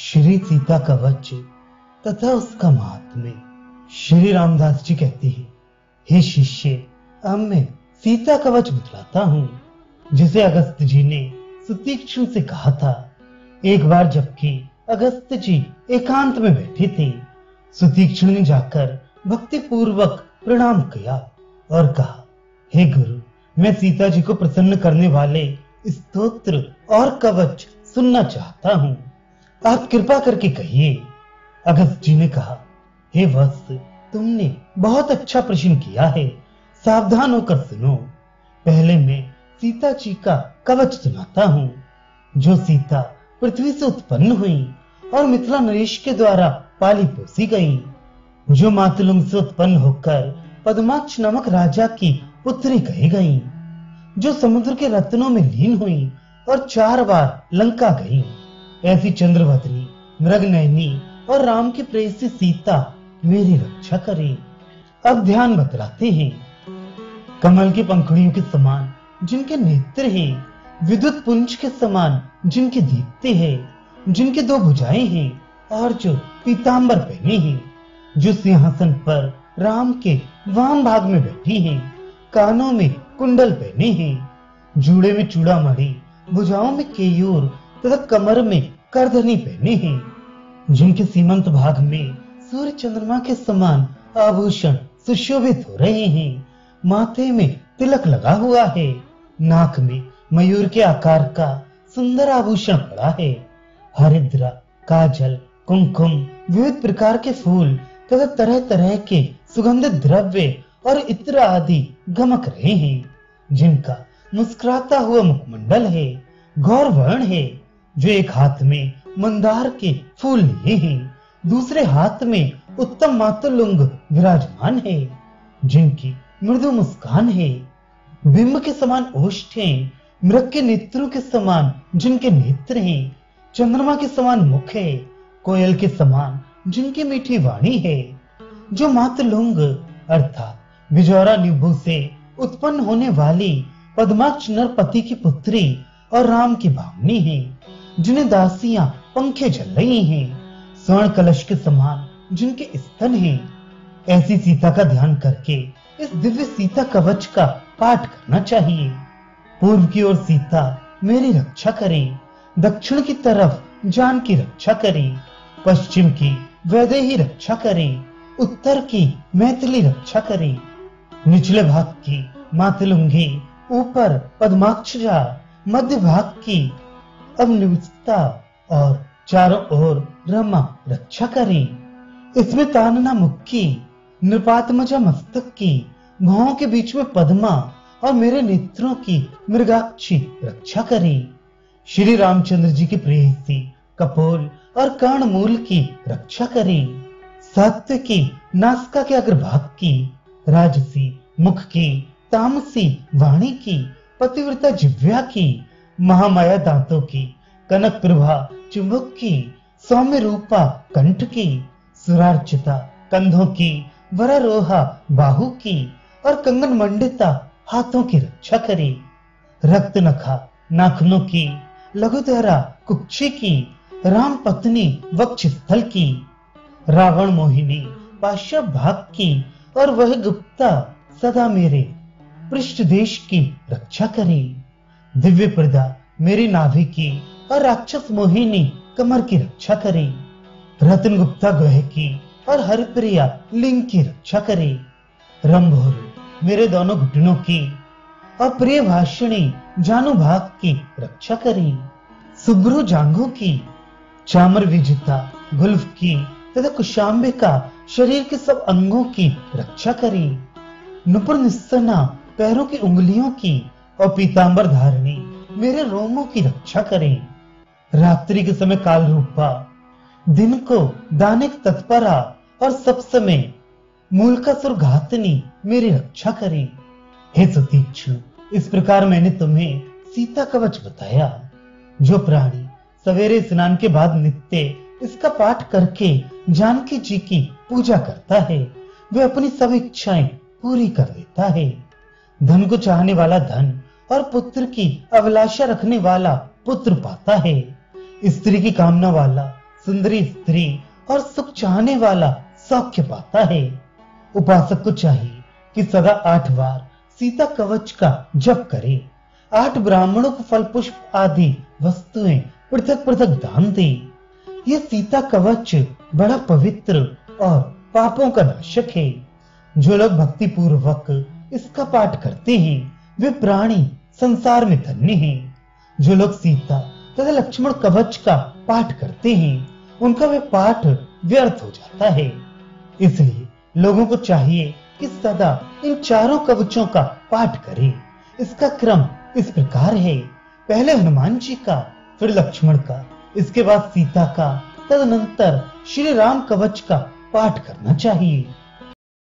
श्री सीता कवच तथा उसका महात्म्य। श्री रामदास जी कहते हैं, हे शिष्य, अब मैं सीता कवच बतलाता हूं, जिसे अगस्त जी ने सुतीक्ष्ण से कहा था। एक बार जबकि अगस्त जी एकांत में बैठे थे, सुतीक्ष्ण ने जाकर भक्ति पूर्वक प्रणाम किया और कहा, हे गुरु, मैं सीता जी को प्रसन्न करने वाले स्तोत्र और कवच सुनना चाहता हूं, आप कृपा करके कहिए। अगस्त जी ने कहा, हे वत्स, तुमने बहुत अच्छा प्रश्न किया है, सावधान होकर सुनो। पहले मैं सीता जी का कवच सुनाता हूं। जो सीता पृथ्वी से उत्पन्न हुई और मिथिला नरेश के द्वारा पाली पोसी गई, जो मातलुंग से उत्पन्न होकर पद्माक्ष नामक राजा की पुत्री कही गई, जो समुद्र के रत्नों में लीन हुई और 4 बार लंका गई, ऐसी चंद्रवदनी, मृगनयनी और राम की प्रेयसी सीता मेरी रक्षा करे। अब ध्यान बतलाते हैं। कमल की पंखुड़ियों के समान जिनके नेत्र हैं, विद्युत पुंज के समान जिनकी दीप्ति है, जिनके 2 भुजाएं हैं और जो पीतांबर पहने हैं, जो सिंहासन पर राम के वाम भाग में बैठी हैं, कानों में कुंडल पहने हैं, जूड़े में चूड़ामणि, भुजाओं में केयूर तथा कमर में करधनी पहने हैं, जिनके सीमंत भाग में सूर्य चंद्रमा के समान आभूषण सुशोभित हो रहे हैं, माथे में तिलक लगा हुआ है, नाक में मयूर के आकार का सुंदर आभूषण पड़ा है, हरिद्रा, काजल, कुमकुम, विविध प्रकार के फूल तथा तरह तरह के सुगंधित द्रव्य और इत्र आदि गमक रहे हैं, जिनका मुस्कुराता हुआ मुखमंडल है, गौर वर्ण है, जो एक हाथ में मंदार के फूल लिए हैं, दूसरे हाथ में उत्तम मातुलुंग विराजमान है, जिनकी मृदु मुस्कान है, बिंब के समान ओष्ठ हैं, मृग के नेत्रों के समान जिनके नेत्र हैं, चंद्रमा के समान मुख है, कोयल के समान जिनकी मीठी वाणी है, जो मातुलुंग अर्थात बिजौरा निभु से उत्पन्न होने वाली पद्माक्ष नरपति की पुत्री और राम की भावनी है, जिन्हें दासियां पंखे झल रही हैं, स्वर्ण कलश के समान जिनके स्तन हैं। ऐसी सीता का ध्यान करके इस दिव्य सीता कवच का पाठ करना चाहिए। पूर्व की ओर सीता मेरी रक्षा करे, दक्षिण की तरफ जान की रक्षा करे, पश्चिम की वैदेही रक्षा करे, उत्तर की मैथिली रक्षा करे, निचले भाग की मातलुंगी, ऊपर पद्माक्षजा, मध्य भाग की अवनिविस्ता और चारों ओर रमा रक्षा करे। इसमें तानना मुख की, नृपात्मजा मस्तक की, भौं के बीच में पद्मा और मेरे नेत्रों की मृगाक्षी रक्षा करे। श्री रामचंद्र जी की प्रेयसी कपोल और कर्णमूल की रक्षा करे। सत्य की नासिका के अग्रभाग की, राजसी मुख की, तामसी वाणी की, पतिव्रता जिह्वा की, महामाया दांतों की, कनक प्रभा चुंबक की, सौम्य रूपा कंठ की, सुरार्चिता कंधों की, वरारोहा बाहु की और कंगन मंडिता हाथों की रक्षा करे। रक्त नखा नाखनों की, लघुधरा कुक्षी की, राम पत्नी वक्ष स्थल की, रावण मोहिनी पाश्चात भाग की और वह गुप्ता सदा मेरे पृष्ठ देश की रक्षा करे। दिव्य प्रदा मेरी नाभि की और राक्षस मोहिनी कमर की रक्षा करे। रत्न गुप्ता ग्रह की और हरिप्रिया लिंग की रक्षा करे। रंभोर मेरे दोनों घुटनों की और प्रिय भाषिणी जानु भाग की रक्षा करे। सुब्रू जांघों की, चामर विजिता गुल्फ की तथा कुशाम्बिका शरीर के सब अंगों की रक्षा करे। नुपुर निस्सना पैरों की उंगलियों की और पीतांबर धारणी मेरे रोमों की रक्षा करे। रात्रि के समय काल रूपा, दिन को दानिक तत्परा और सब समय मूलकासुर घातनी मेरी रक्षा करे। हे सुतीक्ष्ण, इस प्रकार मैंने तुम्हें सीता कवच बताया। जो प्राणी सवेरे स्नान के बाद नित्य इसका पाठ करके जानकी जी की पूजा करता है, वह अपनी सब इच्छाएं पूरी कर देता है। धन को चाहने वाला धन और पुत्र की अभिलाषा रखने वाला पुत्र पाता है। स्त्री की कामना वाला सुंदरी स्त्री और सुख चाहने वाला सौख्य पाता है। उपासक को चाहिए कि सदा 8 बार सीता कवच का जप करे, 8 ब्राह्मणों को फल पुष्प आदि वस्तुएं पृथक पृथक दान दे। यह सीता कवच बड़ा पवित्र और पापों का नाशक है। जो लोग भक्ति पूर्वक इसका पाठ करते हैं वे प्राणी संसार में धन्य हैं। जो लोग सीता तथा लक्ष्मण कवच का पाठ करते हैं उनका वे पाठ व्यर्थ हो जाता है। इसलिए लोगों को चाहिए कि सदा इन चारों कवचों का पाठ करें। इसका क्रम इस प्रकार है, पहले हनुमान जी का, फिर लक्ष्मण का, इसके बाद सीता का, तदनंतर श्री राम कवच का पाठ करना चाहिए।